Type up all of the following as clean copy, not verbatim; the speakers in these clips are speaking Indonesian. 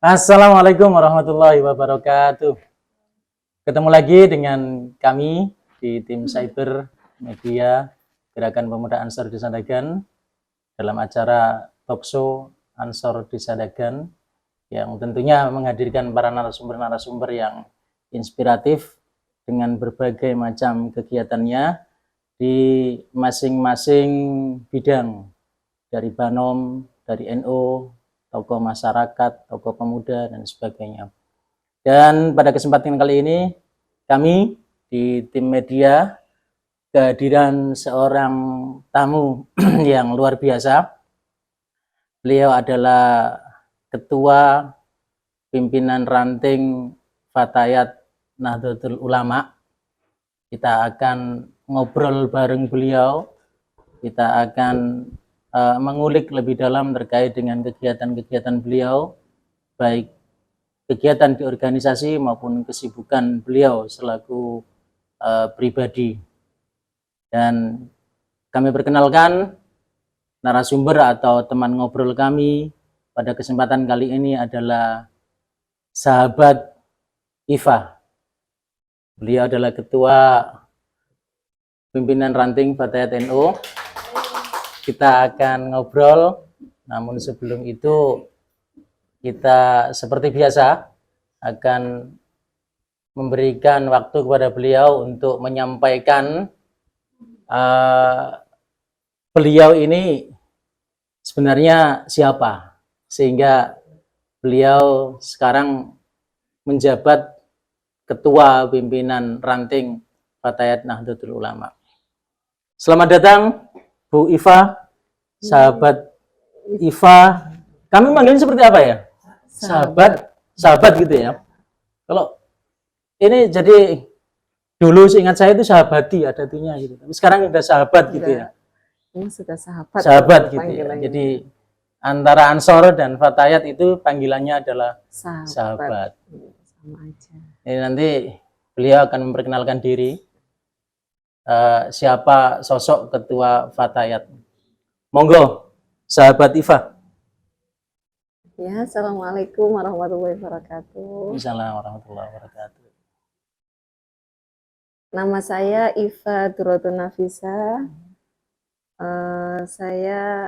Assalamualaikum warahmatullahi wabarakatuh. Ketemu lagi dengan kami di tim Cyber Media Gerakan Pemuda Ansor Desa Dagan dalam acara Talkshow Ansor Desa Dagan yang tentunya menghadirkan para narasumber-narasumber yang inspiratif dengan berbagai macam kegiatannya di masing-masing bidang, dari Banom, dari NU, tokoh masyarakat, tokoh pemuda, dan sebagainya. Dan pada kesempatan kali ini, kami di tim media kehadiran seorang tamu yang luar biasa. Beliau adalah Ketua Pimpinan Ranting Fatayat Nahdlatul Ulama. Kita akan ngobrol bareng beliau, kita akan mengulik lebih dalam terkait dengan kegiatan-kegiatan beliau, baik kegiatan di organisasi maupun kesibukan beliau selaku pribadi. Dan kami perkenalkan narasumber atau teman ngobrol kami pada kesempatan kali ini adalah sahabat Iva. Beliau adalah Ketua Pimpinan Ranting Fatayat NU. Kita akan ngobrol, namun sebelum itu kita seperti biasa akan memberikan waktu kepada beliau untuk menyampaikan beliau ini sebenarnya siapa, sehingga beliau sekarang menjabat Ketua Pimpinan Ranting Fatayat Nahdlatul Ulama. Selamat datang Bu Iva, sahabat Iva. Kami manggilnya seperti apa ya? Sahabat gitu ya. Kalau ini jadi dulu seingat saya itu sahabati ada artinya gitu. Tapi sekarang udah sahabat gitu ya. Ini sudah sahabat. Sahabat gitu ya. Jadi antara Ansor dan Fatayat itu panggilannya adalah sahabat. Sama aja. Ini nanti beliau akan memperkenalkan diri. Siapa sosok Ketua Fatayat. Monggo, sahabat Iva. Ya, Assalamualaikum warahmatullahi wabarakatuh. Assalamualaikum warahmatullahi wabarakatuh. Nama saya Iva Durratun Nafisa. Saya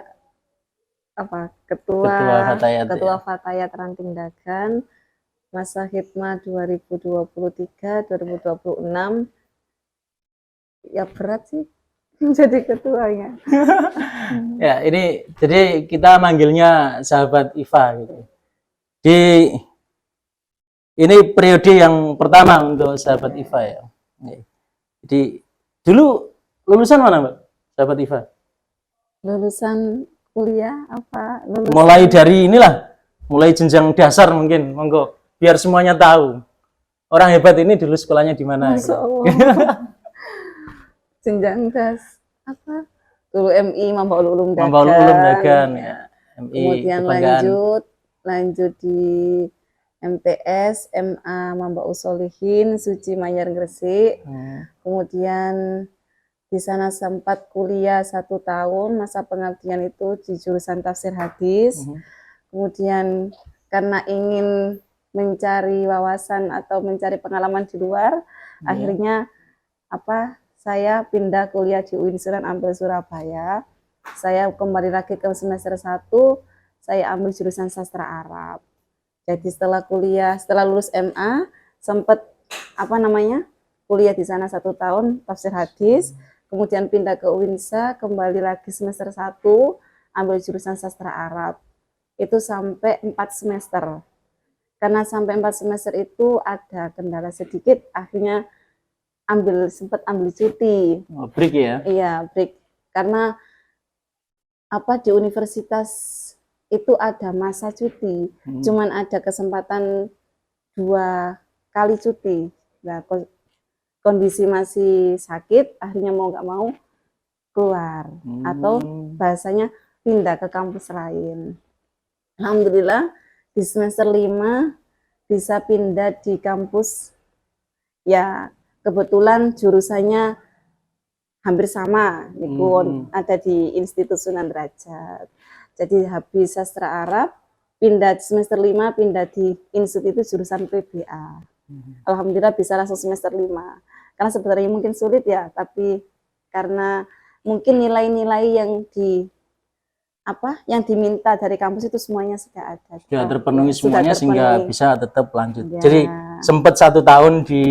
Ketua Fatayat Ranting Dagan, masa khidmat 2023-2026. Ya berat sih menjadi ketuanya. Ya, ini jadi kita manggilnya sahabat Iva gitu. Ini periode yang pertama untuk sahabat Iva ya. Jadi dulu lulusan mana, Mbak? Sahabat Iva? Lulusan kuliah apa? Mulai dari inilah, mulai jenjang dasar mungkin, monggo biar semuanya tahu. Orang hebat ini dulu sekolahnya di mana? Masya Allah. Jenjang das apa? Dulu MI Mambaul Ulum Dagan ya. MI, kemudian lanjut di MTS MA Mambaul Solihin Suci Manyar Gresik. Kemudian di sana sempat kuliah 1 tahun, masa pengabdian itu di jurusan tafsir hadis. Kemudian karena ingin mencari wawasan atau mencari pengalaman di luar, akhirnya saya pindah kuliah di UIN Sunan Ampel Surabaya. Saya kembali lagi ke semester 1, saya ambil jurusan sastra Arab. Jadi setelah lulus MA, sempat kuliah di sana 1 tahun tafsir hadis, kemudian pindah ke UINSA, kembali lagi semester 1, ambil jurusan sastra Arab. Itu sampai 4 semester. Karena sampai 4 semester itu ada kendala sedikit, akhirnya sempat ambil cuti. Break ya? Iya, break. Karena di universitas itu ada masa cuti. Cuman ada kesempatan 2 kali cuti. Nah, kondisi masih sakit, akhirnya mau nggak mau keluar. Atau bahasanya pindah ke kampus lain. Alhamdulillah di semester 5 bisa pindah di kampus ya. Kebetulan jurusannya hampir sama, ada di Institut Sunan Derajat. Jadi habis sastra Arab, pindah semester 5, pindah di Insut itu jurusan PBA. Alhamdulillah bisa langsung semester 5. Karena sebenarnya mungkin sulit ya, tapi karena mungkin nilai-nilai yang diminta dari kampus itu semuanya sudah ada. Sudah terpenuhi Ya, sudah semuanya sehingga terpenuhi. bisa tetap lanjut. Ya. Jadi sempat 1 tahun di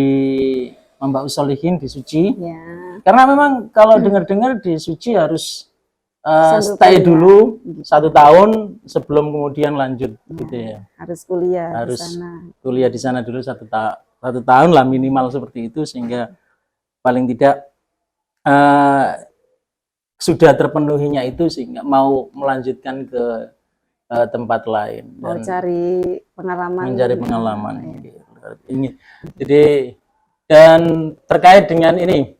Mbak Usolihin di Suci. Ya. Karena memang kalau dengar-dengar di Suci harus Sambil stay kuliah. dulu 1 tahun sebelum kemudian lanjut, gitu ya. Harus kuliah Harus di sana. kuliah di sana dulu 1 tahun lah minimal seperti itu, sehingga paling tidak sudah terpenuhinya itu sehingga mau melanjutkan ke tempat lain Mau dan cari pengalaman. mencari pengalaman. Ini jadi, dan terkait dengan ini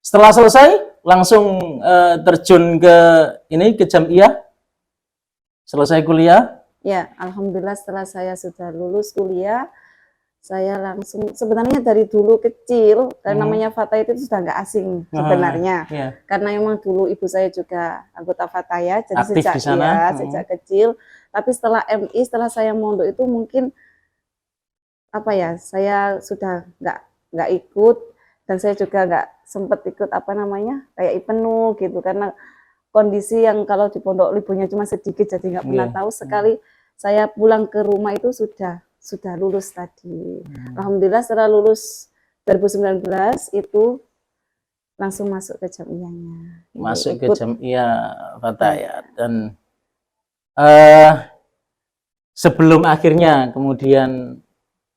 setelah selesai langsung terjun ke Jamiah selesai kuliah. Ya, alhamdulillah setelah saya sudah lulus kuliah, saya langsung, sebenarnya dari dulu kecil, karena namanya Fatayat itu sudah nggak asing sebenarnya. Karena memang dulu ibu saya juga anggota Fatayat, jadi aktif sejak di sana. Sejak kecil. Tapi setelah MI, setelah saya mondok itu mungkin saya sudah nggak ikut, dan saya juga nggak sempat ikut kayak IPENU gitu, karena kondisi yang kalau di pondok liburnya cuma sedikit, jadi nggak pernah tahu. Sekali saya pulang ke rumah itu sudah lulus tadi. Alhamdulillah setelah lulus 2019 itu langsung masuk ke Jamiahnya. Masuk ke Jamiah Fatayat. Dan sebelum akhirnya kemudian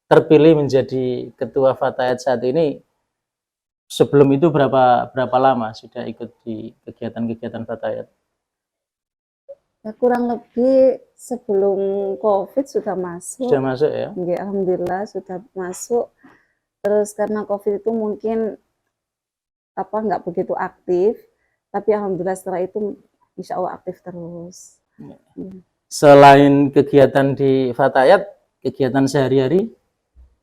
terpilih menjadi ketua Fatayat saat ini, sebelum itu berapa lama sudah ikut di kegiatan-kegiatan Fatayat? Ya, kurang lebih sebelum COVID sudah masuk. Sudah masuk ya? Ya, alhamdulillah sudah masuk. Terus karena COVID itu mungkin nggak begitu aktif, tapi alhamdulillah setelah itu insya Allah aktif terus. Ya. Selain kegiatan di Fatayat, kegiatan sehari-hari?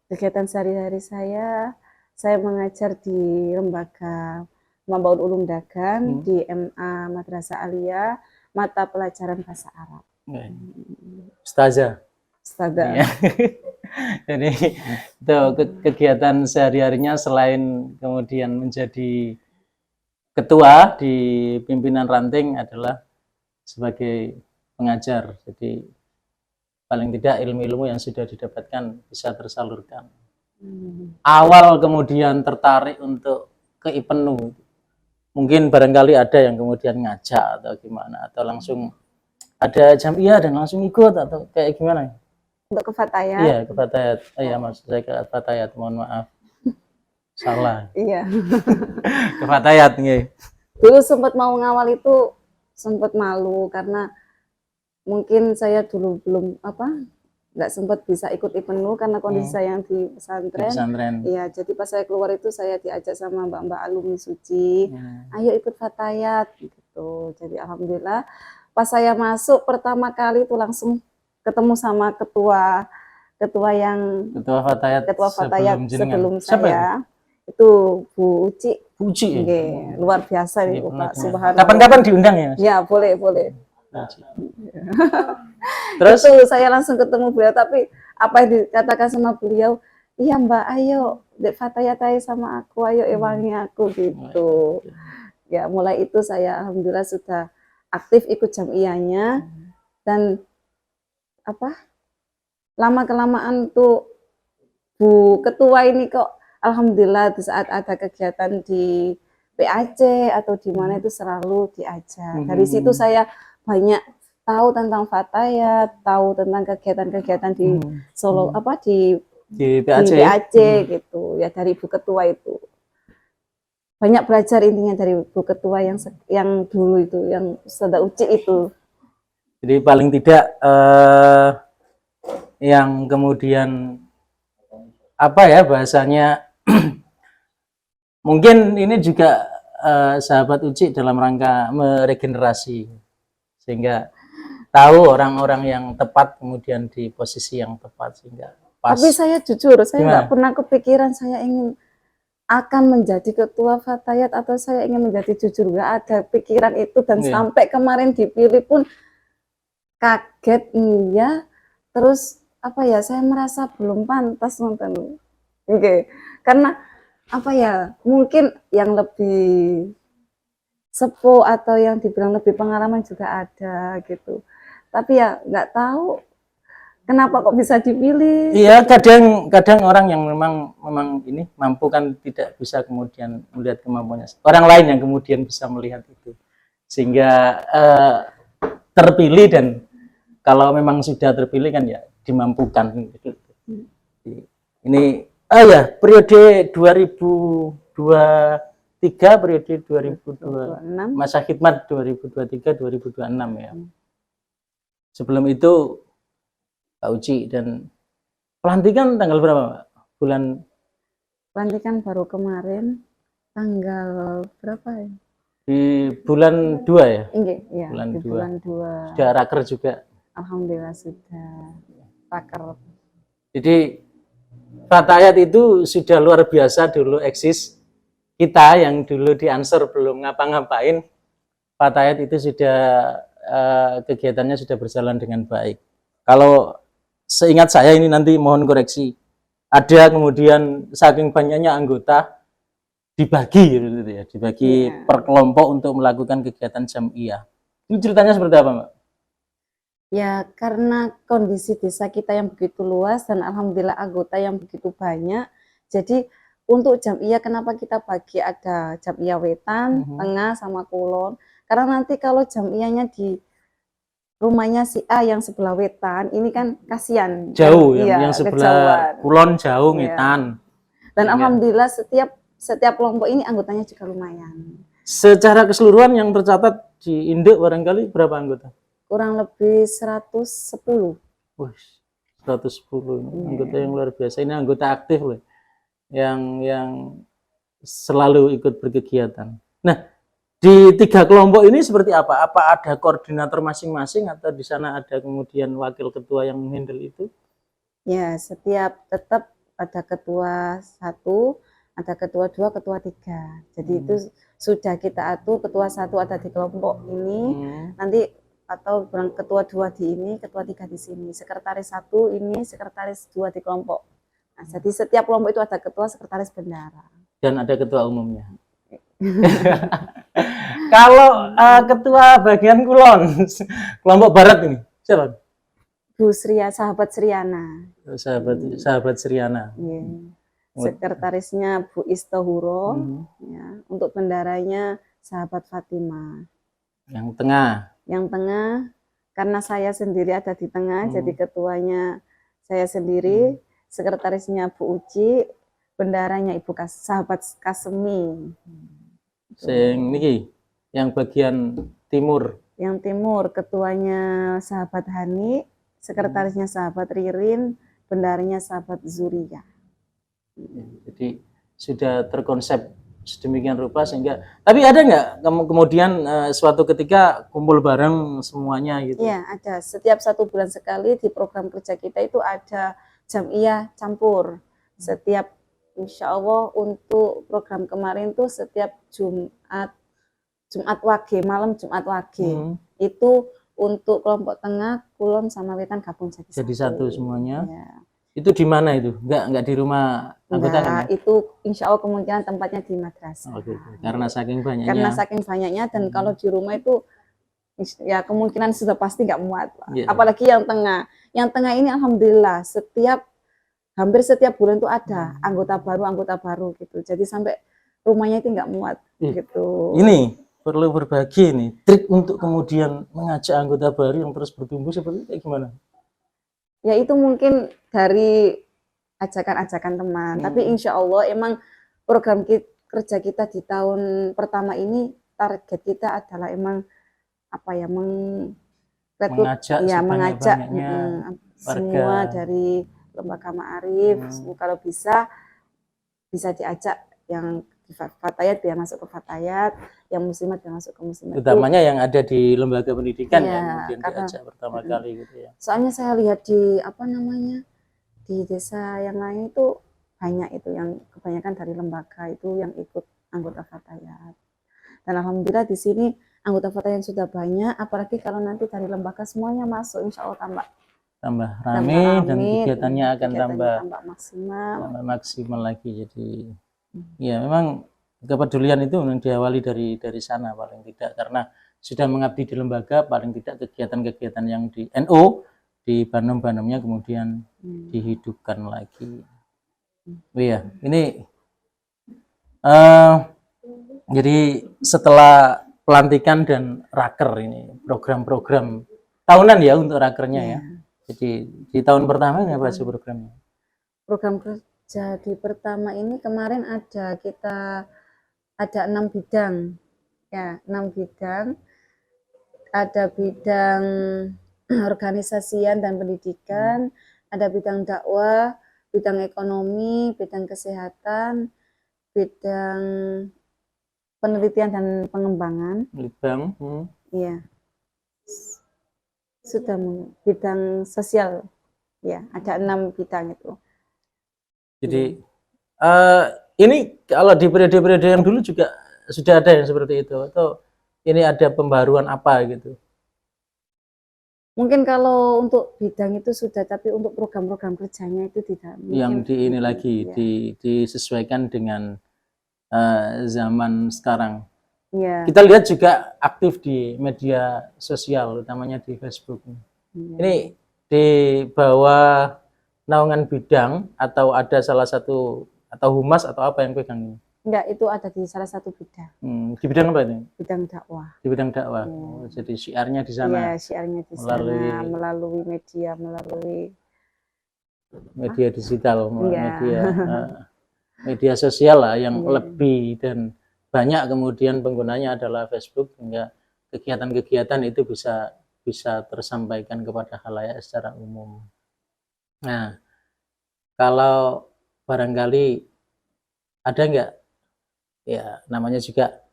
Kegiatan sehari-hari saya mengajar di lembaga Mambaul Ulum Dagan, di MA Madrasah Aliyah, mata pelajaran bahasa Arab. Ustazah. Ya. Jadi itu kegiatan sehari-harinya selain kemudian menjadi ketua di pimpinan ranting adalah sebagai pengajar. Jadi paling tidak ilmu-ilmu yang sudah didapatkan bisa tersalurkan. Awal kemudian tertarik untuk ke IPENU, mungkin barangkali ada yang kemudian ngajak atau gimana, atau langsung ada Jamiah dan langsung ikut, atau kayak gimana? Untuk ke Fatayat? Iya, ke Fatayat. Iya, maksud saya ke Fatayat, mohon maaf. Salah. Iya. Ke Fatayat nih. Dulu sempat mau ngawal itu, sempat malu karena mungkin saya dulu belum nggak sempat bisa ikut IPENU karena kondisi saya yang di pesantren. Iya, jadi pas saya keluar itu saya diajak sama mbak-mbak alumni Suci, ayo ikut Fatayat gitu. Jadi alhamdulillah pas saya masuk pertama kali itu langsung ketemu sama ketua Fatayat sebelum saya. Itu Bu Uci. Luar biasa nih Pak, subhanallah. Kapan-kapan diundang ya? Ya, boleh. Terus itu saya langsung ketemu beliau, tapi apa yang dikatakan sama beliau, iya Mbak, ayo Dek Fatayat sama aku, ayo ewangi aku gitu. Ya, mulai itu saya alhamdulillah sudah aktif ikut Jamiahnya, dan lama kelamaan tuh Bu Ketua ini kok alhamdulillah di saat ada kegiatan di PAC atau di mana itu selalu diajak. Dari situ saya banyak tahu tentang Fatayat, tahu tentang kegiatan-kegiatan di Solo di PAC gitu ya, dari Bu Ketua itu. Banyak belajar intinya dari Bu Ketua yang dulu itu, yang Ustazah Uci itu. Jadi paling tidak yang kemudian bahasanya mungkin ini juga sahabat Uci dalam rangka meregenerasi, sehingga tahu orang-orang yang tepat kemudian di posisi yang tepat sehingga pas. Tapi saya jujur, saya nggak pernah kepikiran saya ingin akan menjadi ketua Fatayat atau saya ingin menjadi, jujur nggak ada pikiran itu, dan sampai kemarin dipilih pun kaget iya, terus apa ya, saya merasa belum pantas nonton. Oke. Karena apa ya, mungkin yang lebih sepuh atau yang dibilang lebih pengalaman juga ada gitu. Tapi ya nggak tahu kenapa kok bisa dipilih. Iya, kadang orang yang memang ini mampu kan tidak bisa kemudian melihat kemampuannya. Orang lain yang kemudian bisa melihat itu. Sehingga terpilih, dan kalau memang sudah terpilih kan ya dimampukan gitu. Ini ya periode 2023, periode 2002 masa khidmat 2023-2026 ya. Sebelum itu Pak Uci, dan pelantikan tanggal berapa, Pak? Pelantikan baru kemarin tanggal berapa ya? Di bulan 2 ya? Ya, bulan di 2. bulan 2. Sudah raker juga. Alhamdulillah sudah raker. Jadi Fatayat itu sudah luar biasa dulu eksis. Kita yang dulu di Ansor belum ngapa-ngapain, Fatayat itu sudah kegiatannya sudah berjalan dengan baik. Kalau seingat saya, ini nanti mohon koreksi, ada kemudian saking banyaknya anggota dibagi gitu ya, dibagi per kelompok untuk melakukan kegiatan jamiah. Ini ceritanya seperti apa, Mbak? Ya, karena kondisi desa kita yang begitu luas dan alhamdulillah anggota yang begitu banyak. Jadi untuk jamiah kenapa kita bagi, ada jamiah wetan, tengah sama kulon. Karena nanti kalau jamiahnya di rumahnya si A yang sebelah wetan, ini kan kasihan. Jauh, yang sebelah kulon jauh ngetan. Dan alhamdulillah setiap kelompok ini anggotanya juga lumayan. Secara keseluruhan yang tercatat di induk barangkali berapa anggota? Kurang lebih 110. Wah, 110 anggota yang luar biasa. Ini anggota aktif loh, yang selalu ikut berkegiatan. Nah, di 3 kelompok ini seperti apa? Apa ada koordinator masing-masing atau di sana ada kemudian wakil ketua yang menghandle itu? Ya, tetap ada ketua 1, ada ketua 2, ketua 3. Jadi itu sudah kita atur, ketua 1 ada di kelompok ini, nanti atau ketua 2 di ini, ketua 3 di sini, sekretaris 1 ini, sekretaris 2 di kelompok. Nah, jadi setiap kelompok itu ada ketua, sekretaris, bendara. Dan ada ketua umumnya. Kalau ketua bagian kulon, kelompok barat ini, siapa? Bu sahabat Sriana. Sahabat Sriana. Sekretarisnya Bu Istohuro, ya. Untuk bendaranya sahabat Fatima. Yang tengah? Yang tengah, karena saya sendiri ada di tengah, jadi ketuanya saya sendiri, sekretarisnya Bu Uci, bendaranya Ibu sahabat Kasemi. Yang bagian timur? Yang timur, ketuanya sahabat Hani, sekretarisnya sahabat Ririn, bendaranya sahabat Zuria. Jadi sudah terkonsep sedemikian rupa sehingga, tapi ada nggak kemudian suatu ketika kumpul bareng semuanya gitu? Iya, ada. Setiap 1 bulan sekali di program kerja kita itu ada jamiah campur. Setiap insya Allah untuk program kemarin tuh setiap Jumat Wage, malam Jumat Wage. Itu untuk kelompok tengah, kulon sama wetan gabung jadi satu semuanya. Ya. Itu di mana itu? Enggak di rumah anggota kan? Itu insya Allah kemungkinan tempatnya di madrasah. Gitu. Karena saking banyaknya. Karena saking banyaknya, dan kalau di rumah itu ya kemungkinan sudah pasti nggak muat. Apalagi yang tengah. Yang tengah ini alhamdulillah hampir setiap bulan itu ada anggota baru gitu. Jadi sampai rumahnya itu nggak muat gitu. Ini perlu berbagi nih trik untuk kemudian mengajak anggota baru yang terus bertumbuh seperti itu gimana? Ya itu mungkin dari ajakan-ajakan teman. Tapi insya Allah emang program kerja kita di tahun pertama ini, target kita adalah emang apa ya, mengajak semua dari lembaga Ma'arif. Kalau bisa diajak yang Fatayat biar masuk ke Fatayat, yang muslimat biar masuk ke muslimat. Utamanya yang ada di lembaga pendidikan ya, kemudian diajak pertama kali gitu ya. Soalnya saya lihat di di desa yang lain itu banyak itu yang kebanyakan dari lembaga itu yang ikut anggota Fatayat. Dan alhamdulillah di sini anggota Fatayat sudah banyak, apalagi kalau nanti dari lembaga semuanya masuk, insya Allah tambah tambah tambah rame dan rame, kegiatannya akan kegiatannya tambah maksimal. tambah maksimal lagi. Jadi ya memang kepedulian itu memang diawali dari sana paling tidak, karena sudah mengabdi di lembaga, paling tidak kegiatan-kegiatan yang di NU di Banom-Banomnya kemudian dihidupkan lagi. Oh iya, ini jadi setelah pelantikan dan raker ini program-program tahunan ya untuk rakernya ya. Jadi di tahun pertama ini apa sih programnya? Program kerja di pertama ini kemarin kita ada 6 bidang, ya 6 bidang. Ada bidang organisasian dan pendidikan, ada bidang dakwah, bidang ekonomi, bidang kesehatan, bidang penelitian dan pengembangan. Bidang, Iya. Sudah bidang sosial. Ya, ada 6 bidang itu. Jadi ini kalau di periode-periode yang dulu juga sudah ada yang seperti itu, atau ini ada pembaruan apa gitu? Mungkin kalau untuk bidang itu sudah, tapi untuk program-program kerjanya itu tidak. Yang di ini lagi ya. disesuaikan dengan zaman sekarang. Ya. Kita lihat juga aktif di media sosial, utamanya di Facebook. Ya. Ini di bawah naungan bidang atau ada salah satu atau humas atau apa yang pegang ini? Enggak, itu ada di salah satu bidang. Di bidang apa ini? Bidang dakwah. Di bidang dakwah. Oh, jadi syiarnya di sana. Iya, syiarnya di sana melalui media, melalui media digital, iya. media sosial lah yang lebih dan banyak, kemudian penggunanya adalah Facebook, sehingga kegiatan-kegiatan itu bisa tersampaikan kepada khalayak secara umum. Nah, kalau barangkali ada nggak, ya namanya juga,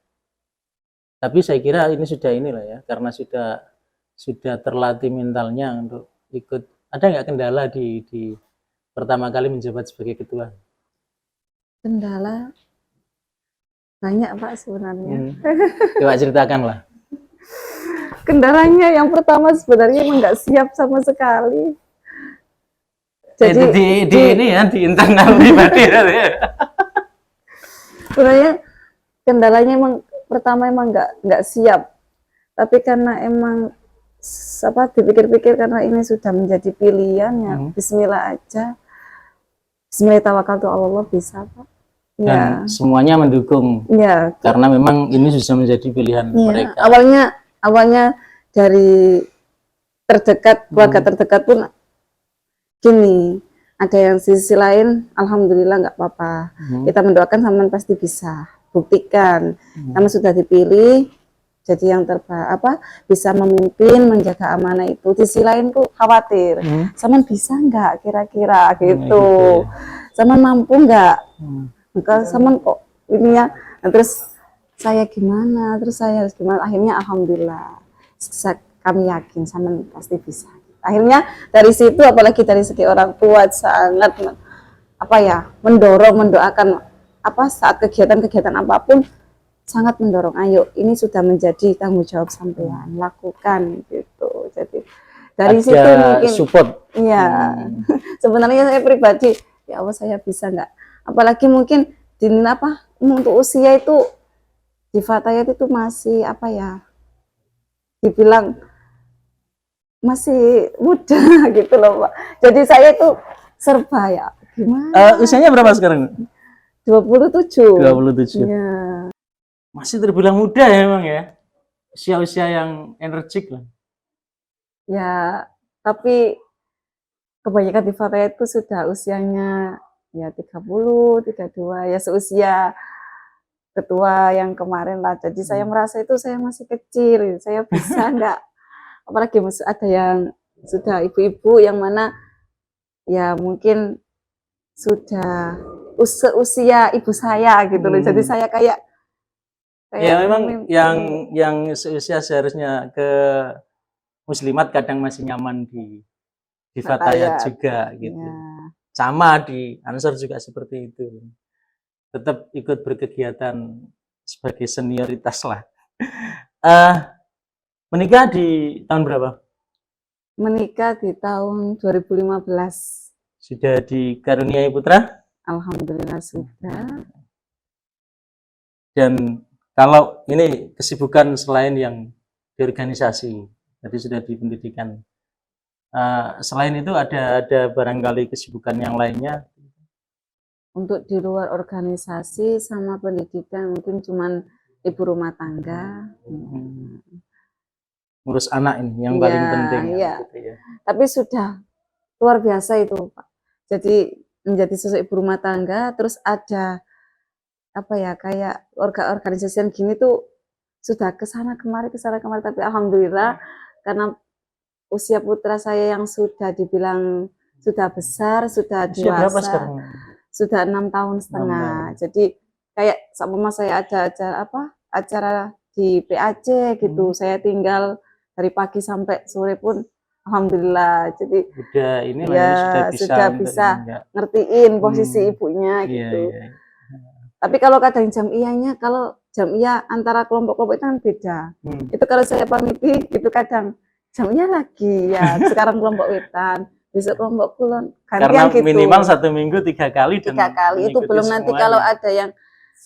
tapi saya kira ini sudah inilah ya, karena sudah terlatih mentalnya untuk ikut. Ada nggak kendala di pertama kali menjabat sebagai ketua? Kendala banyak Pak sebenarnya. Coba ceritakan lah. Kendalanya yang pertama sebenarnya emang nggak siap sama sekali. Jadi di ini ya, di internal pribadi. Sebenarnya kendalanya emang pertama emang nggak siap, tapi karena emang dipikir-pikir karena ini sudah menjadi pilihan ya, Bismillah aja. Bismillah tawakal tuh Allah, bisa Pak. Dan semuanya mendukung. Ya. Karena memang ini sudah menjadi pilihan mereka. Awalnya dari terdekat, keluarga terdekat pun gini, ada yang sisi lain, alhamdulillah nggak apa-apa. Kita mendoakan Saman pasti bisa, buktikan. Saman sudah dipilih, jadi yang bisa memimpin, menjaga amanah itu. Di sisi lain tuh khawatir, Saman bisa nggak kira-kira gitu, Saman mampu nggak, maka Saman kok ini ya, nah, terus saya gimana, terus saya harus gimana, akhirnya alhamdulillah kami yakin Saman pasti bisa. Akhirnya dari situ, apalagi dari segi orang tua sangat mendorong, mendoakan saat kegiatan-kegiatan apapun sangat mendorong, ayo ini sudah menjadi tanggung jawab sampean, lakukan gitu. Jadi dari situ mungkin support. Iya. Sebenarnya saya pribadi, ya Allah saya bisa nggak, apalagi mungkin untuk usia itu di Fatayat itu masih dibilang masih muda gitu loh Pak. Jadi saya itu serba ya gimana. Usianya berapa sekarang? 27. 27. Ya. Masih terbilang muda ya memang ya. Usia-usia yang energik lah. Ya, tapi kebanyakan di Fatayat itu sudah usianya ya 30, 32, ya seusia ketua yang kemarin lah. Jadi saya merasa itu saya masih kecil, saya bisa enggak. Apalagi ada yang sudah ibu-ibu yang mana ya mungkin sudah seusia ibu saya gitu loh. Jadi saya kayak ya memang yang seusia seharusnya ke muslimat kadang masih nyaman di Fatayat juga gitu. Ya. Sama di Ansor juga seperti itu. Tetap ikut berkegiatan sebagai senioritas lah. eh menikah di tahun berapa? Menikah di tahun 2015. Sudah dikaruniai putra? Alhamdulillah sudah. Dan kalau ini kesibukan selain yang di organisasi, tadi sudah di pendidikan. Selain itu ada barangkali kesibukan yang lainnya? Untuk di luar organisasi sama pendidikan mungkin cuman ibu rumah tangga. Ngurus anak ini yang Iya, paling penting ya, iya. gitu ya. Tapi sudah luar biasa itu, Pak. Jadi menjadi sosok ibu rumah tangga, terus ada apa ya kayak organisasi gini tuh sudah ke sana kemari, tapi alhamdulillah karena usia putra saya yang sudah dibilang sudah besar, sudah Usia berapa dewasa, sekarang? sudah 6 tahun setengah. Jadi kayak sama saya ada acara di PAC gitu, saya tinggal dari pagi sampai sore pun alhamdulillah. Jadi Udah ini lah ya, ya sudah sudah untuk bisa ini enggak. ngertiin posisi ibunya Iya, gitu. iya. Tapi kalau kadang jamiyahnya, kalau jamiyah antara kelompok-kelompok itu kan beda. Itu kalau saya pamiti, itu kadang jamiyah lagi ya. Sekarang kelompok wetan, besok kelompok kulon, Karena gantian gitu. minimal 1 minggu 3 kali dan 3 kali itu mengikuti belum nanti semuanya. kalau ada yang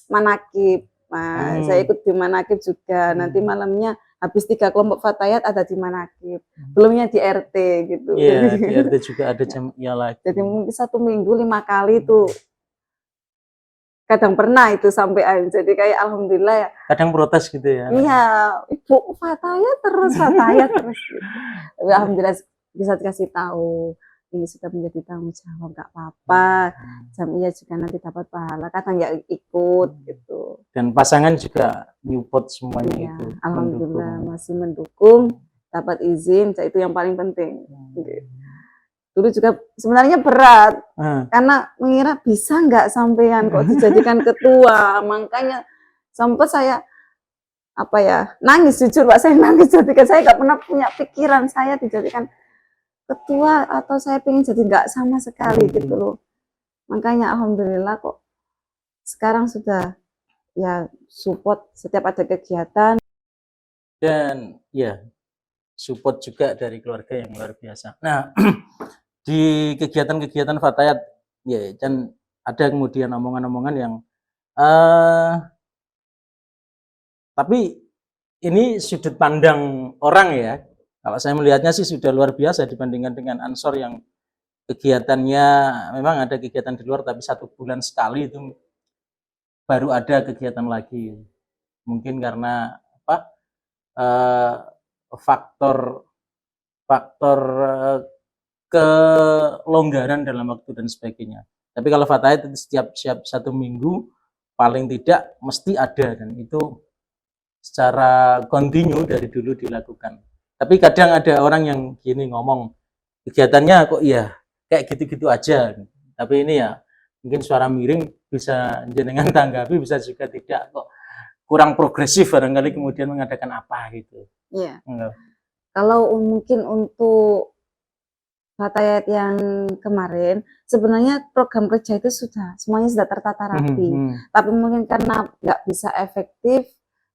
manakib. Nah, saya ikut di manakib juga. Nanti malamnya habis 3 kelompok fatayat ada di manakib. Belumnya di RT gitu. Iya, di RT juga ada jamiyah lagi. Jadi mungkin 1 minggu 5 kali itu. Kadang pernah itu sampai jadi kayak alhamdulillah ya. Kadang protes gitu ya. Iya, ibu fatayat terus gitu. Tapi alhamdulillah bisa dikasih tahu ini sudah menjadi tanggung jawab, nggak apa-apa. Jamiyah juga nanti dapat pahala. Kadang ya ikut gitu. Dan pasangan juga nyupport semuanya Iya, itu. alhamdulillah masih mendukung, dapat izin, itu yang paling penting. Gitu. Dulu juga sebenarnya berat karena mengira bisa nggak sampean kok dijadikan ketua, makanya sempat saya apa ya nangis, jujur Pak, saya nangis ketika saya nggak pernah punya pikiran saya dijadikan ketua atau saya pengen jadi, nggak sama sekali gitu loh. Makanya alhamdulillah kok sekarang sudah ya support setiap ada kegiatan dan ya support juga dari keluarga yang luar biasa. Nah, di kegiatan-kegiatan fatayat ya kan ada kemudian omongan-omongan yang tapi ini sudut pandang orang ya. Kalau saya melihatnya sih sudah luar biasa dibandingkan dengan Ansor yang kegiatannya memang ada kegiatan di luar tapi 1 bulan sekali itu baru ada kegiatan lagi. Mungkin karena apa? Faktor kelonggaran dalam waktu dan sebagainya. Tapi kalau fatayat itu setiap 1 minggu paling tidak mesti ada dan itu secara kontinu dari dulu dilakukan. Tapi kadang ada orang yang gini ngomong kegiatannya kok ya kayak gitu-gitu aja. Tapi ini ya mungkin suara miring bisa jenengan tanggapi, bisa juga tidak, kok kurang progresif barangkali kemudian mengadakan apa gitu. Iya. Kalau mungkin untuk fatayat yang kemarin sebenarnya program kerja itu semuanya sudah tertata rapi. Tapi mungkin karena nggak bisa efektif,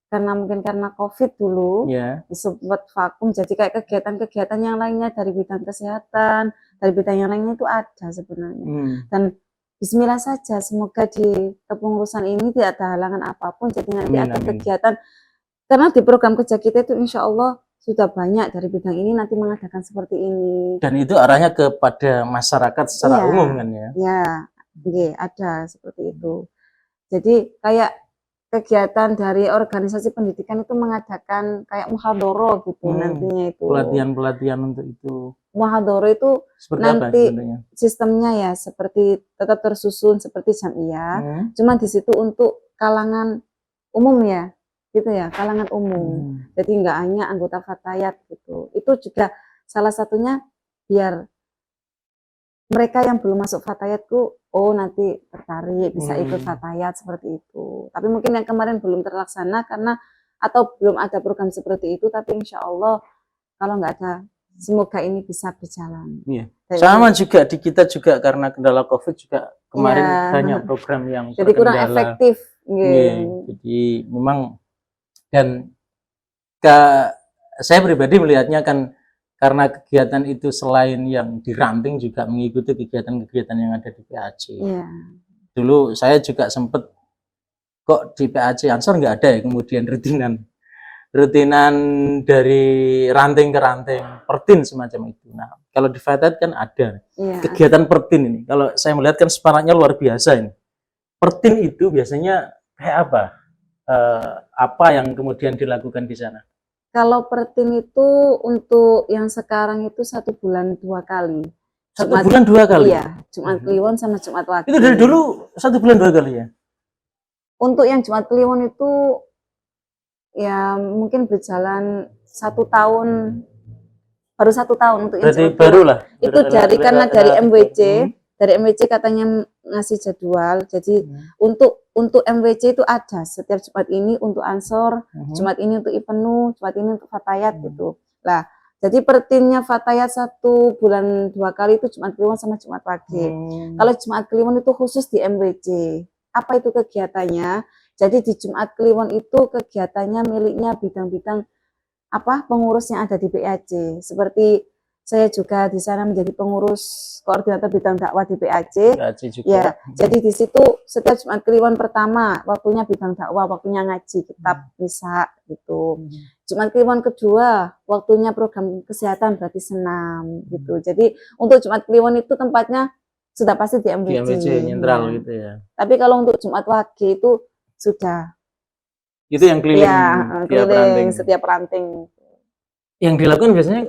karena mungkin karena COVID dulu, sempat vakum, jadi kayak kegiatan-kegiatan yang lainnya dari bidang kesehatan, dari bidang yang lainnya itu ada sebenarnya. Dan bismillah saja, semoga di kepengurusan ini tidak ada halangan apapun, jadi nanti ada kegiatan, karena di program kerja kita itu insya Allah sudah banyak dari bidang ini nanti mengadakan seperti ini. Dan itu arahnya kepada masyarakat secara umum kan ya? Ya, ada seperti itu. Jadi kayak kegiatan dari organisasi pendidikan itu mengadakan kayak muhadharo gitu nantinya itu. Pelatihan-pelatihan untuk itu. Muhadharo itu seperti nanti apa sistemnya ya seperti tetap tersusun seperti jamiyah, cuma di situ untuk kalangan umum ya. Gitu ya, kalangan umum. Jadi nggak hanya anggota fatayat gitu. Itu juga salah satunya biar mereka yang belum masuk fatayatku, nanti tertarik bisa ikut fatayat seperti itu. Tapi mungkin yang kemarin belum terlaksana karena atau belum ada program seperti itu. Tapi insya Allah kalau nggak ada, semoga ini bisa berjalan. Iya. Sama juga di kita juga karena kendala COVID juga kemarin banyak program yang jadi kurang efektif. Jadi memang dan saya pribadi melihatnya kan karena kegiatan itu selain yang di ranting juga mengikuti kegiatan-kegiatan yang ada di PAC. Iya. Dulu saya juga sempat kok di PAC Ansor nggak ada ya kemudian rutinan dari ranting ke ranting, pertin semacam itu. Nah, kalau di Fatet kan ada Iya. kegiatan pertin ini. Kalau saya melihat kan semangatnya luar biasa ini. Pertin itu biasanya kayak apa? Apa yang kemudian dilakukan di sana? Kalau pertin itu untuk yang sekarang itu 1 bulan 2 kali. 1 bulan 2 kali? Iya, Jumat Kliwon sama Jumat Wage. Itu dari dulu 1 bulan 2 kali ya? Untuk yang Jumat Kliwon itu ya mungkin berjalan 1 tahun, baru 1 tahun untuk yang Berarti Jumat baru Kliwon. lah. Itu karena dari MWC katanya ngasih jadwal. Jadi untuk MWC itu ada setiap Jumat ini untuk Ansor, Jumat ini untuk Ibnu, Jumat ini untuk Fatayat gitu. Lah, jadi pertinnya Fatayat 1 bulan 2 kali itu Jumat Kliwon sama Jumat Wage. Kalau Jumat Kliwon itu khusus di MWC. Apa itu kegiatannya? Jadi di Jumat Kliwon itu kegiatannya miliknya bidang-bidang pengurus yang ada di PAC. Seperti saya juga di sana menjadi pengurus koordinator bidang dakwah di PAC. juga. Ya, jadi di situ setiap Jumat Kliwon pertama waktunya bidang dakwah, waktunya ngaji kitab misa gitu. Jumat Kliwon kedua waktunya program kesehatan berarti senam gitu. Jadi untuk Jumat Kliwon itu tempatnya sudah pasti di MWC. Di MWC nyentral gitu ya. Tapi kalau untuk Jumat Wage itu sudah. Itu yang keliling, ya, keliling setiap ranting. Yang dilakukan biasanya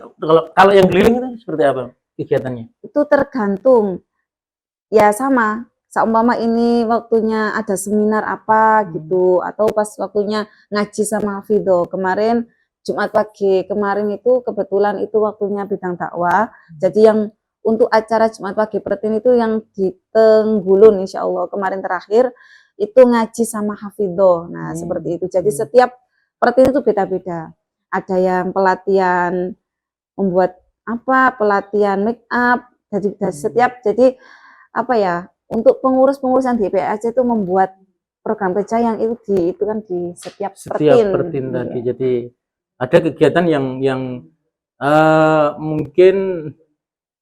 kalau yang keliling itu seperti apa kegiatannya? Itu tergantung. Ya sama. Seumpama ini waktunya ada seminar apa gitu, atau pas waktunya ngaji sama Hafidho. Kemarin Jumat Wage kemarin itu kebetulan itu waktunya bidang dakwah. Jadi yang untuk acara Jumat Wage pertin itu yang di Tenggulun insya Allah kemarin terakhir itu ngaji sama Hafidho. Nah seperti itu. Jadi setiap pertin itu beda-beda. Ada yang pelatihan membuat pelatihan make up. Jadi setiap untuk pengurus-pengurus yang di PAC itu membuat program kerja yang itu kan di setiap pertin tadi. Jadi ada kegiatan yang mungkin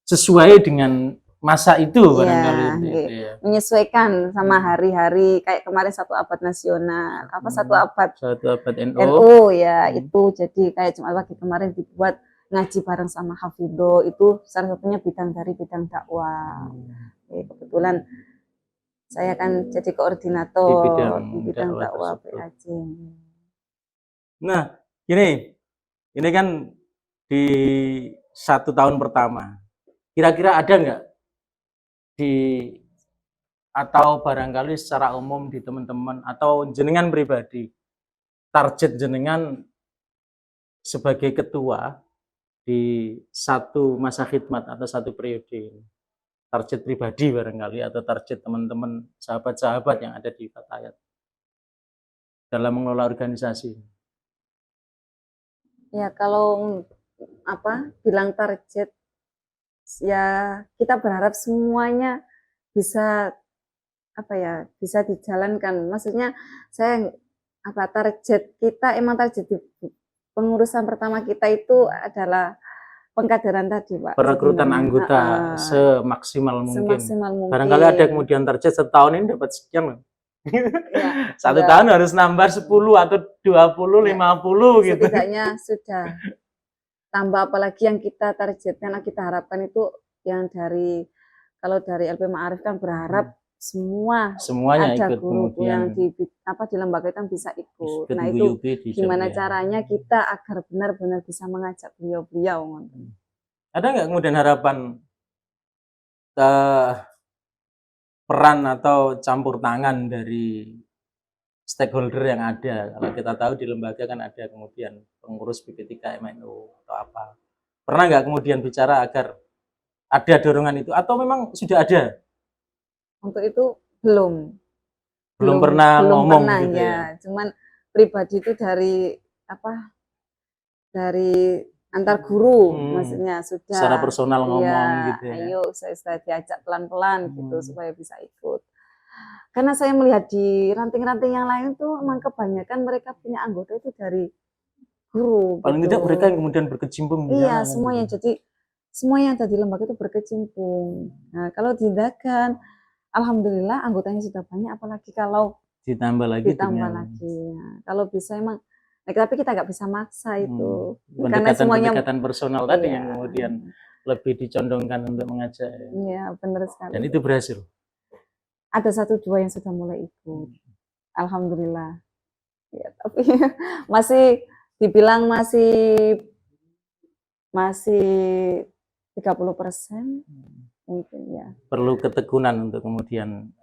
sesuai dengan masa itu barangkali gitu, ya. Menyesuaikan sama hari-hari kayak kemarin 1 abad nasional 1 abad NU ya itu jadi kayak Jumat Wage kemarin dibuat ngaji bareng sama Hafidho itu salah satunya bidang dari bidang dakwah. Kebetulan saya kan jadi koordinator di bidang dakwah PAC. Nah, ini kan di 1 tahun pertama. Kira-kira ada nggak atau barangkali secara umum di teman-teman atau jenengan pribadi target jenengan sebagai ketua di 1 masa khidmat atau 1 periode ini? Target pribadi barangkali atau target teman-teman sahabat-sahabat yang ada di Fatayat dalam mengelola organisasi? Ya kalau bilang target ya kita berharap semuanya bisa bisa dijalankan. Maksudnya saya target kita emang target pengurusan pertama kita itu adalah pengkaderan tadi, Pak. Perekrutan anggota semaksimal mungkin. Barangkali ada kemudian target 1 tahun ini dapat sekian. Ya, 1 tahun harus nambah 10 atau 20, 50 gitu. Setidaknya sudah tambah, apalagi yang kita targetkan, kita harapkan itu yang kalau dari LP Ma'arif kan berharap semuanya ada ikut, guru yang di lembaga itu bisa ikut. Nah itu gimana caranya kita agar benar-benar bisa mengajak beliau-beliau. Ada nggak kemudian harapan peran atau campur tangan dari stakeholder yang ada? Kalau kita tahu di lembaga kan ada kemudian pengurus BP3 MNU atau apa. Pernah nggak kemudian bicara agar ada dorongan itu atau memang sudah ada? Untuk itu belum pernah ngomong gitu ya. Cuman pribadi itu dari antar guru, maksudnya sudah secara personal ngomong gitu ya. Ayo saya diajak pelan-pelan gitu supaya bisa ikut. Karena saya melihat di ranting-ranting yang lain tuh memang kebanyakan mereka punya anggota itu dari guru Paling gitu. tidak mereka yang kemudian berkecimpung di Iya, sana kan semuanya. gitu. Jadi semua yang ada di lembaga itu berkecimpung. Nah, kalau diadakan, alhamdulillah anggotanya sudah banyak, apalagi kalau Ditambah lagi ditambah dengan lagi. Nah, kalau bisa emang, nah, tapi kita nggak bisa maksa itu, karena semuanya, pendekatan-pendekatan personal tadi iya, yang kemudian lebih dicondongkan untuk mengajak ya. iya benar Dan sekali. itu berhasil. Ada 1-2 yang sudah mulai ikut, alhamdulillah. Ya, tapi masih dibilang masih 30% mungkin ya. Perlu ketekunan untuk kemudian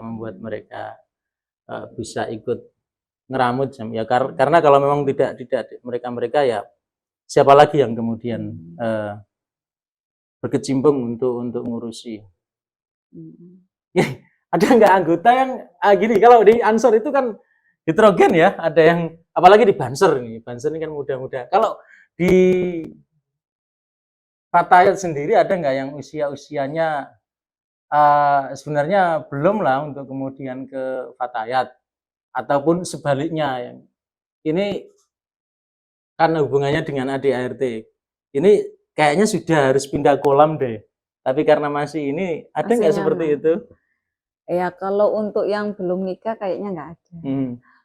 membuat mereka bisa ikut ngeramut jam ya karena kalau memang tidak mereka ya siapa lagi yang kemudian berkecimpung untuk ngurusi. Ada nggak anggota yang gini, kalau di Ansor itu kan heterogen ya, ada yang apalagi di Banser ini kan muda-muda. Kalau di Fatayat sendiri ada nggak yang usianya sebenarnya belum lah untuk kemudian ke Fatayat, ataupun sebaliknya yang ini karena hubungannya dengan ADART ini kayaknya sudah harus pindah kolam deh, tapi karena masih ini ada nggak seperti itu? Ya kalau untuk yang belum nikah kayaknya nggak ada.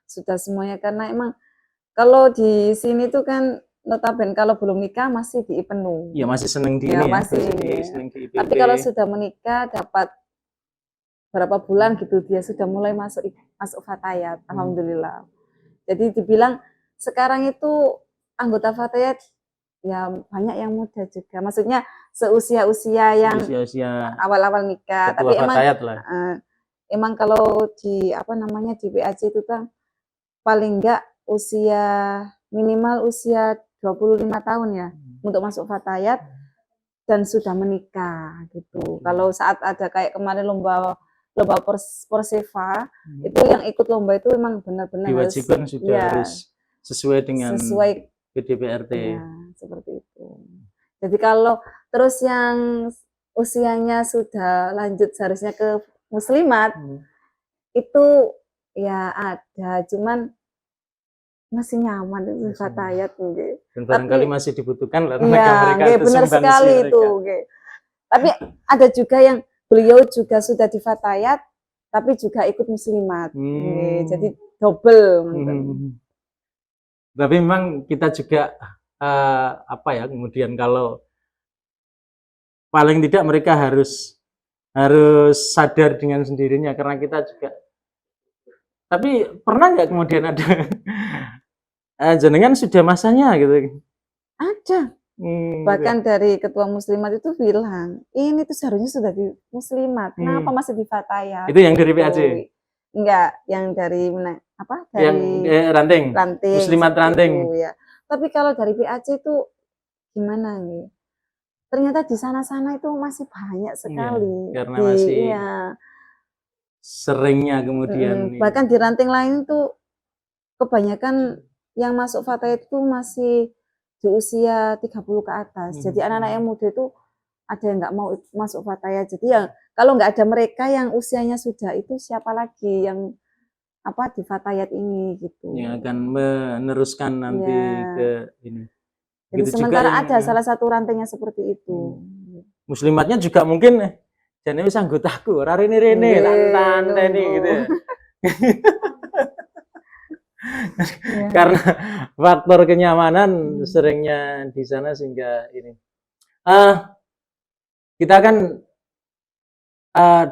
Sudah semuanya, karena emang kalau di sini tuh kan notabene kalau belum nikah masih di penuh. Ya masih seneng di Ya, ini masih seneng di IPB. Tapi kalau sudah menikah dapat berapa bulan gitu dia sudah mulai masuk Fatayat, alhamdulillah. Jadi dibilang sekarang itu anggota Fatayat ya banyak yang muda juga. Maksudnya seusia-usia yang awal-awal nikah. Tapi emang kalau di di PAC itu kan paling enggak minimal usia 25 tahun ya untuk masuk Fatayat dan sudah menikah gitu. Kalau saat ada kayak kemarin lomba Perseva itu yang ikut lomba itu memang benar-benar diwajibkan harus sesuai dengan PDPRT. Ya, seperti itu. Jadi kalau terus yang usianya sudah lanjut seharusnya ke muslimat itu ya ada, cuman masih nyaman itu Fatayat gitu. Dan barangkali masih dibutuhkan lah mereka itu benar sekali mereka. Itu. Tapi ada juga yang beliau juga sudah di Fatayat tapi juga ikut muslimat. Jadi double. Tapi memang kita juga kemudian kalau paling tidak mereka harus sadar dengan sendirinya, karena kita juga. Tapi pernah nggak kemudian ada jenengan sudah masanya gitu? Ada. Bahkan dari ketua muslimat itu bilang, ini tuh seharusnya sudah di muslimat, kenapa masih di Fatayat? Itu yang dari PAC? Enggak, yang dari dari Ranting. Muslimat Ranting. Ya. Tapi kalau dari PAC itu gimana nih? Ternyata di sana-sana itu masih banyak sekali. Karena masih seringnya kemudian. Bahkan di ranting lain tuh kebanyakan yang masuk Fatayat itu masih di usia 30 ke atas. Jadi anak-anak yang muda itu ada yang nggak mau masuk Fatayat. Jadi ya kalau nggak ada mereka yang usianya sudah itu, siapa lagi yang di Fatayat ini gitu. Yang akan meneruskan nanti ke ini. Jadi gitu sementara ada salah satu rantainya seperti itu. Muslimatnya juga mungkin jadi wis anggotaku, ora rene-rene, tanteni gitu. Karena faktor kenyamanan seringnya di sana sehingga ini. Kita kan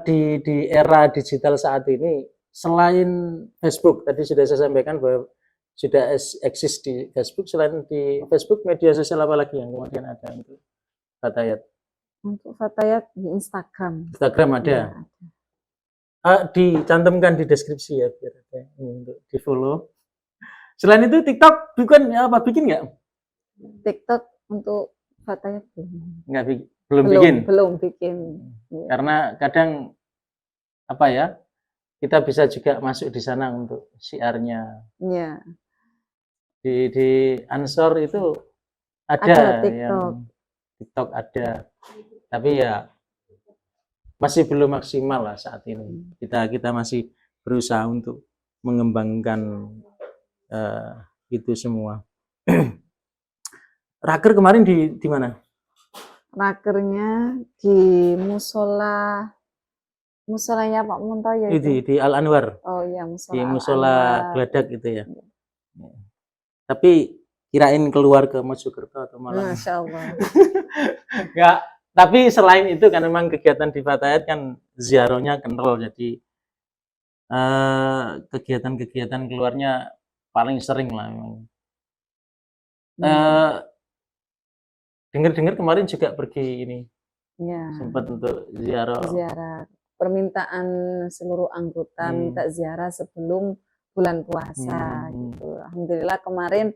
di era digital saat ini, selain Facebook, tadi sudah saya sampaikan bahwa sudah eksis di Facebook, selain di Facebook, media sosial apa lagi yang kemudian ada untuk Fatayat? Untuk Fatayat di Instagram. Instagram ada. Dicantumkan di deskripsi ya biar ada untuk di follow. Selain itu TikTok bikin nggak? TikTok untuk Fatayat belum bikin. Karena kadang kita bisa juga masuk di sana untuk siarnya. Iya. Di Ansor itu ada yang TikTok ada, tapi ya masih belum maksimal lah saat ini. Kita masih berusaha untuk mengembangkan itu semua. Raker kemarin di mana? Rakernya di musolanya Pak Muntoyo itu. Di Al Anwar, Oh iya, di musola Al musola Anwar. Geladak gitu ya. Tapi kirain keluar ke Mojokerto atau Malang. Masya Allah. Enggak, tapi selain itu kan memang kegiatan di Fatayat kan ziarahnya kental, jadi kegiatan-kegiatan keluarnya paling sering lah memang. Dengar-dengar kemarin juga pergi ini, Ya, sempat untuk ziarah. ziarah. Permintaan seluruh anggota minta ziarah sebelum bulan puasa gitu. Alhamdulillah kemarin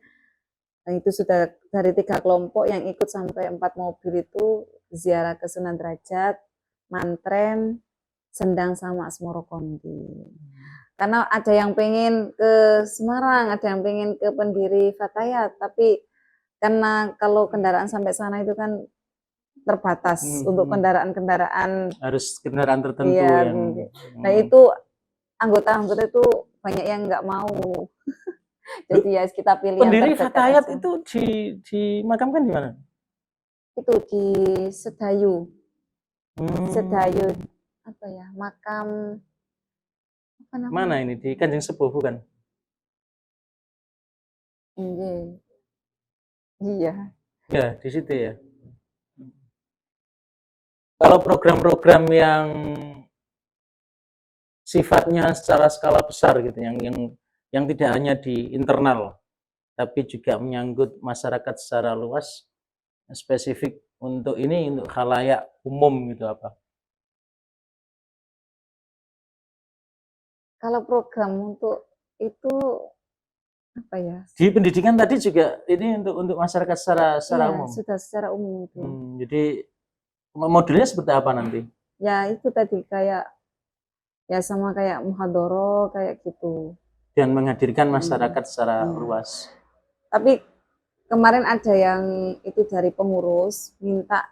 itu sudah dari 3 kelompok yang ikut sampai 4 mobil itu ziarah ke Sunan Derajat, Mantren, Sendang sama Asmoro Kondi. Karena ada yang pengen ke Semarang, ada yang pengen ke Pendiri Fatayat, tapi karena kalau kendaraan sampai sana itu kan terbatas untuk kendaraan-kendaraan, harus kendaraan tertentu iya, yang nah itu anggota-anggota itu banyak yang nggak mau. Jadi ya kita pilih yang Pendiri terdekat Fatayat aja. itu dimakamkan di mana? Itu di Sedayu. Sedayu apa ya? Makam apa namanya? Mana ini di Kanjeng Sepuh bukan? Iya. Ya, di situ ya. Kalau program-program yang sifatnya secara skala besar gitu, yang tidak hanya di internal, tapi juga menyangkut masyarakat secara luas, spesifik untuk ini untuk khalayak umum gitu apa? Kalau program untuk itu apa ya? Di pendidikan tadi juga ini untuk masyarakat secara Iya, umum. sudah secara umum itu. Jadi modelnya seperti apa nanti? Ya itu tadi kayak ya sama kayak muhadoro kayak gitu. Dan menghadirkan masyarakat secara luas. Tapi kemarin ada yang itu dari pengurus minta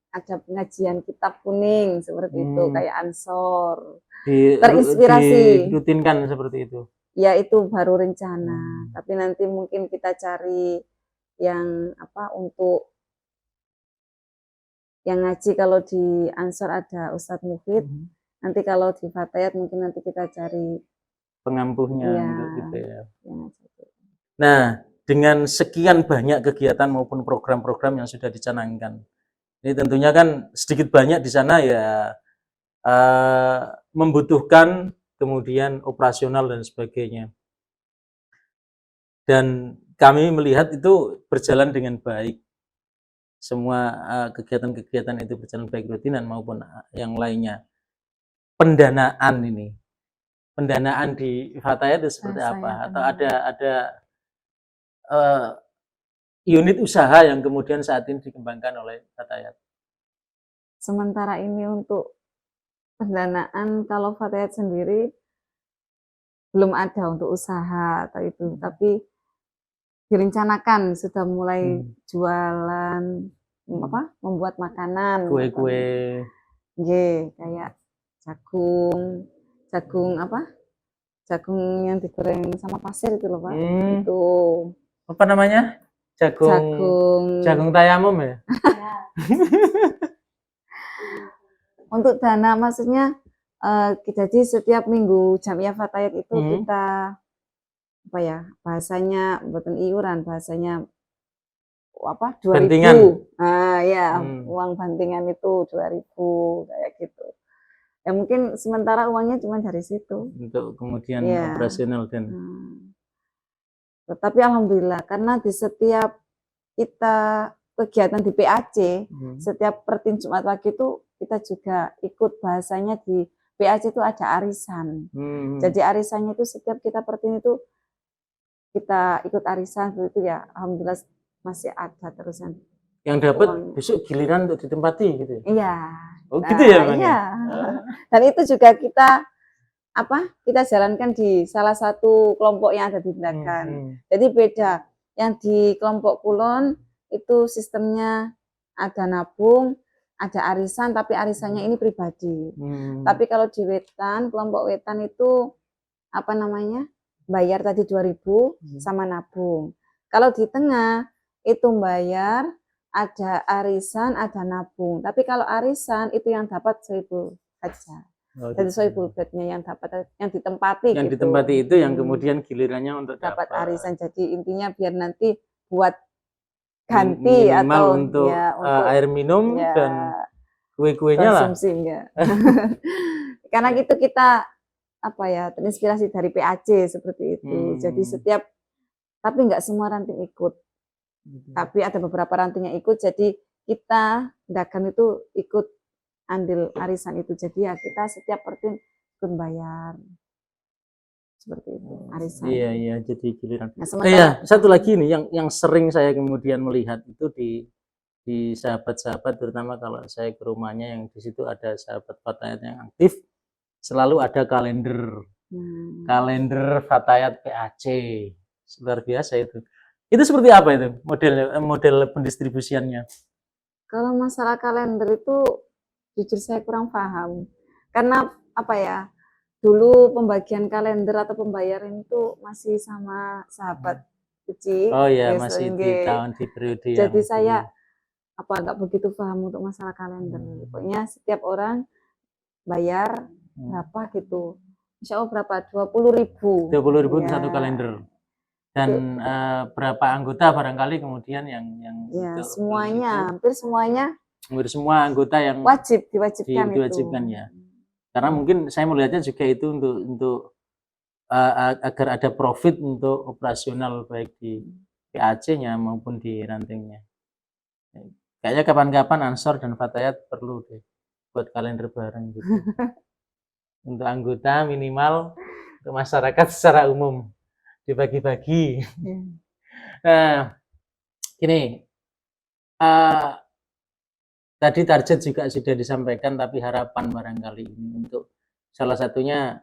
ada pengajian kitab kuning seperti itu kayak Ansor. Terinspirasi. Dirutinkan seperti itu. Ya itu baru rencana, tapi nanti mungkin kita cari yang apa untuk yang ngaji. Kalau di Ansor ada Ustadz Mufid, nanti kalau di Fatayat mungkin nanti kita cari pengampuhnya ya, untuk gitu ya. Yang nah, dengan sekian banyak kegiatan maupun program-program yang sudah dicanangkan, ini tentunya kan sedikit banyak di sana ya membutuhkan kemudian operasional dan sebagainya. Dan kami melihat itu berjalan dengan baik. Semua kegiatan-kegiatan itu berjalan baik rutinan maupun yang lainnya. Pendanaan ini, pendanaan di Fatayat itu seperti apa? Atau ada unit usaha yang kemudian saat ini dikembangkan oleh Fatayat? Sementara ini untuk pendanaan kalau Fatayat sendiri belum ada untuk usaha atau itu, tapi direncanakan sudah mulai jualan apa? Membuat makanan. Kue-kue. Kayak jagung apa? Jagung yang digoreng sama pasir itu loh Pak. Itu apa namanya? Jagung tayamum ya? Untuk dana maksudnya jadi setiap minggu Jamiah Fatayat itu kita apa ya bahasanya bukan iuran, bahasanya apa 2.000. Nah ya uang bantingan itu 2.000 kayak gitu. Ya mungkin sementara uangnya cuma dari situ. Untuk kemudian operasional dan. Tetapi alhamdulillah karena di setiap kita kegiatan di PAC, setiap pertin Jumat pagi itu kita juga ikut bahasanya di PAC itu ada arisan. Jadi arisannya itu setiap kita pertin itu kita ikut arisan itu ya alhamdulillah masih ada terusan. Yang dapat besok giliran untuk ditempati gitu ya? Iya. Oh gitu ya Bang? Iya. Dan itu juga kita kita jalankan di salah satu kelompok yang ada di Bindakan. Jadi beda. Yang di kelompok Kulon itu sistemnya ada nabung, ada arisan, tapi arisannya ini pribadi. Tapi kalau di Wetan, kelompok Wetan itu bayar tadi 2.000 sama nabung. Kalau di tengah itu bayar, ada arisan, ada nabung. Tapi kalau arisan itu yang dapat 1.000 aja. Oh, Jadi gitu. 1.000 bednya yang dapat, yang ditempati Yang gitu. ditempati itu yang kemudian gilirannya untuk dapat dapat arisan. Jadi intinya biar nanti buat ganti minimal atau untuk ya untuk air minum ya dan kue-kuenya lah. konsumsi enggak. Karena gitu kita apa ya, terinspirasi dari PAC seperti itu. Jadi setiap, tapi nggak semua ranting ikut. Tapi ada beberapa ranting yang ikut, jadi kita dagang itu ikut andil arisan itu. Jadi ya kita setiap pertin ikut bayar. Seperti itu, arisan. Iya, jadi giliran. Nah, Iya, satu lagi nih yang sering saya kemudian melihat itu di sahabat-sahabat, terutama kalau saya ke rumahnya yang di situ ada sahabat Fatayat yang aktif, selalu ada kalender. Kalender Fatayat PAC. Luar biasa itu. Itu seperti apa itu model pendistribusiannya? Kalau masalah kalender itu jujur saya kurang paham. Karena apa ya? Dulu pembagian kalender atau pembayaran itu masih sama sahabat Uci. Oh ya, masih di tahun di periode yang jadi saya apa nggak begitu paham untuk masalah kalender. Pokoknya setiap orang bayar berapa gitu. Insya Allah berapa? 20.000. 20.000 ya. Satu kalender. Dan berapa anggota barangkali kemudian yang ya semuanya, hampir semuanya. Hampir semua anggota yang diwajibkan ya. Karena mungkin saya melihatnya juga itu untuk agar ada profit untuk operasional baik di PAC-nya maupun di rantingnya. Kayaknya kapan-kapan Ansor dan Fatayat perlu deh buat kalender bareng gitu. Untuk anggota minimal, untuk masyarakat secara umum dibagi-bagi. Nah, ini tadi target juga sudah disampaikan, tapi harapan barangkali ini untuk salah satunya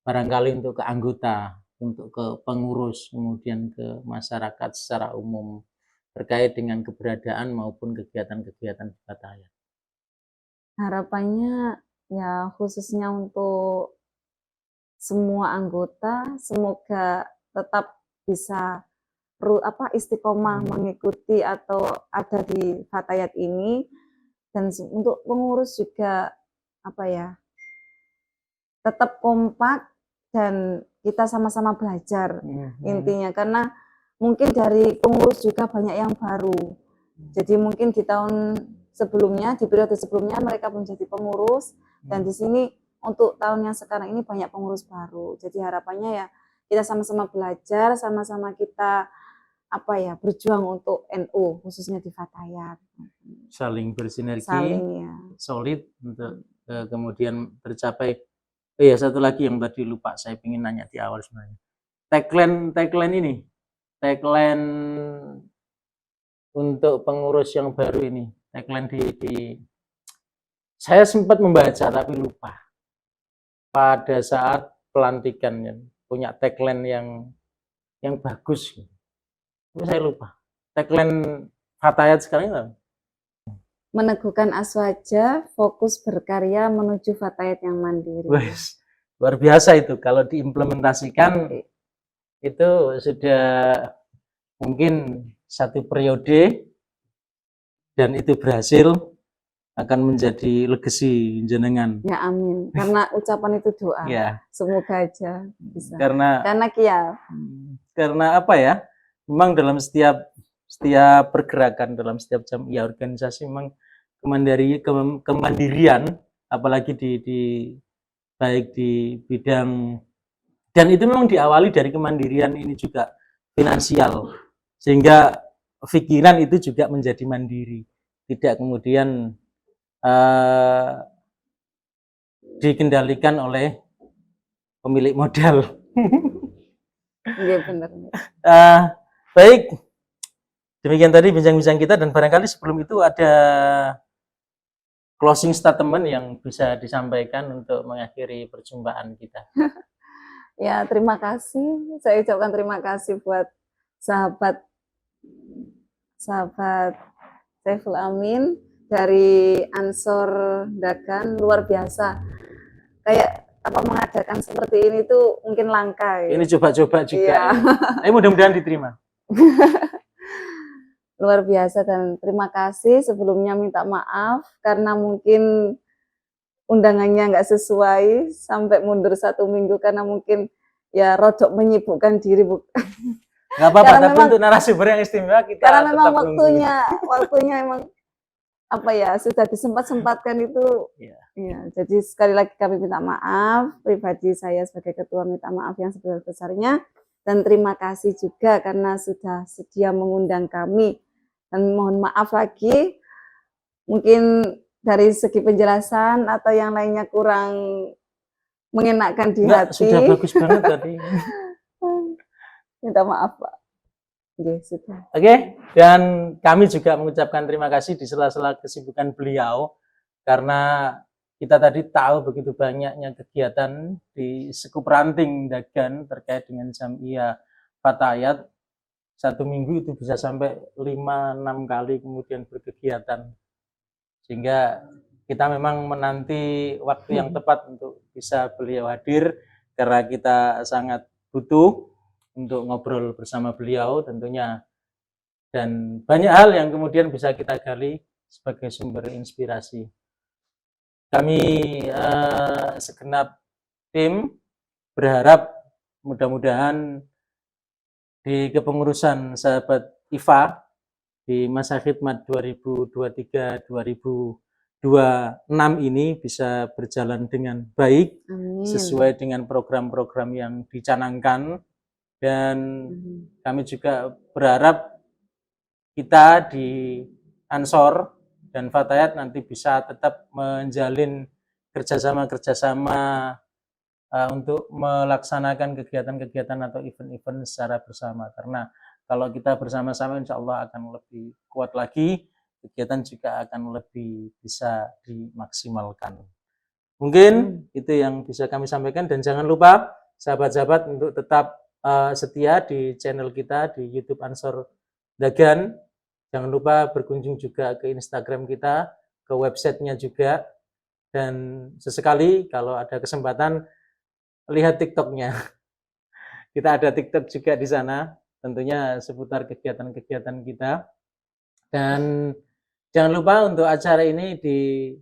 barangkali untuk ke anggota, untuk ke pengurus, kemudian ke masyarakat secara umum terkait dengan keberadaan maupun kegiatan-kegiatan Fatayat. Harapannya ya khususnya untuk semua anggota semoga tetap bisa istiqomah mengikuti atau ada di Fatayat ini, dan untuk pengurus juga apa ya, tetap kompak dan kita sama-sama belajar intinya, karena mungkin dari pengurus juga banyak yang baru. Jadi mungkin di tahun sebelumnya, di periode sebelumnya mereka pun jadi pengurus, dan di sini untuk tahun yang sekarang ini banyak pengurus baru. Jadi harapannya ya kita sama-sama belajar, sama-sama kita berjuang untuk NU khususnya di Fatayat. Saling bersinergi, ya. Solid untuk kemudian tercapai. Oh ya, satu lagi yang tadi lupa saya ingin nanya di awal sebenarnya. Tagline ini, tagline untuk pengurus yang baru ini, tagline saya sempat membaca tapi lupa. Pada saat pelantikannya punya tagline yang bagus. Saya lupa. Tagline Fatayat sekarang itu meneguhkan aswaja, fokus berkarya menuju Fatayat yang mandiri. Wes, luar biasa itu. Kalau diimplementasikan itu sudah mungkin satu periode dan itu berhasil, akan menjadi legacy jenengan. Ya amin. Karena ucapan itu doa. Ya. Semoga aja bisa. Karena apa ya? Memang dalam setiap pergerakan, dalam setiap jamiah organisasi memang kemandirian, apalagi baik di bidang, dan itu memang diawali dari kemandirian ini juga finansial, sehingga pikiran itu juga menjadi mandiri, tidak kemudian dikendalikan oleh pemilik modal. Iya benar. Baik, demikian tadi bincang-bincang kita, dan barangkali sebelum itu ada closing statement yang bisa disampaikan untuk mengakhiri perjumpaan kita. Ya, terima kasih. Saya ucapkan terima kasih buat sahabat Saiful Amin dari Ansor Dagan, luar biasa. Kayak mengadakan seperti ini tuh mungkin langka. Ini coba-coba juga. Ya. Mudah-mudahan diterima. Luar biasa dan terima kasih sebelumnya minta maaf karena mungkin undangannya nggak sesuai sampai mundur 1 minggu karena mungkin ya rodok menyibukkan diri Nggak apa-apa, karena tapi memang untuk narasumber yang istimewa kita karena memang tetap nunggu. waktunya memang apa ya sudah disempat-sempatkan itu Iya. ya. Jadi sekali lagi kami minta maaf, pribadi saya sebagai ketua minta maaf yang sebesar-besarnya dan terima kasih juga karena sudah sedia mengundang kami dan mohon maaf lagi mungkin dari segi penjelasan atau yang lainnya kurang mengenakan di Enggak, hati. sudah bagus banget tadi. Minta maaf Pak. Oke, sudah. Oke, dan kami juga mengucapkan terima kasih di sela-sela kesibukan beliau karena kita tadi tahu begitu banyaknya kegiatan di Sekup Ranting Dagan terkait dengan Jam'iyah Fatayat. 1 minggu itu bisa sampai 5-6 kali kemudian berkegiatan, sehingga kita memang menanti waktu yang tepat untuk bisa beliau hadir karena kita sangat butuh untuk ngobrol bersama beliau tentunya, dan banyak hal yang kemudian bisa kita gali sebagai sumber inspirasi. Kami segenap tim berharap mudah-mudahan di kepengurusan sahabat IFA di masa khidmat 2023-2026 ini bisa berjalan dengan baik. Amin. Sesuai dengan program-program yang dicanangkan, dan kami juga berharap kita di Ansor dan Fatayat nanti bisa tetap menjalin kerjasama untuk melaksanakan kegiatan-kegiatan atau event-event secara bersama, karena kalau kita bersama-sama insya Allah akan lebih kuat lagi, kegiatan juga akan lebih bisa dimaksimalkan. Mungkin itu yang bisa kami sampaikan, dan jangan lupa sahabat-sahabat untuk tetap setia di channel kita di YouTube Ansor Dagan. Jangan lupa berkunjung juga ke Instagram kita, ke websitenya juga, dan sesekali kalau ada kesempatan lihat TikToknya. Kita ada TikTok juga di sana, tentunya seputar kegiatan-kegiatan kita. Dan jangan lupa untuk acara ini di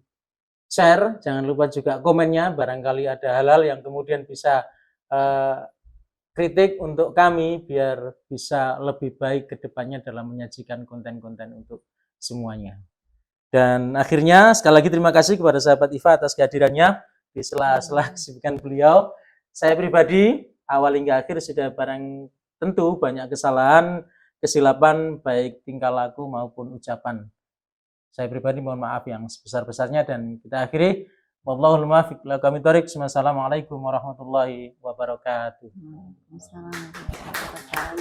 share, jangan lupa juga komennya, barangkali ada hal-hal yang kemudian bisa kritik untuk kami biar bisa lebih baik ke depannya dalam menyajikan konten-konten untuk semuanya. Dan akhirnya sekali lagi terima kasih kepada sahabat IFA atas kehadirannya di sela-sela kesibukan beliau. Saya pribadi awal hingga akhir sudah barang tentu banyak kesalahan, kesilapan baik tingkah laku maupun ucapan. Saya pribadi mohon maaf yang sebesar-besarnya, dan kita akhiri wallahul muwaffiq ila aqwamit thoriq. Wassalamualaikum warahmatullahi wabarakatuh. Waalaikumsalam warahmatullahi wabarakatuh.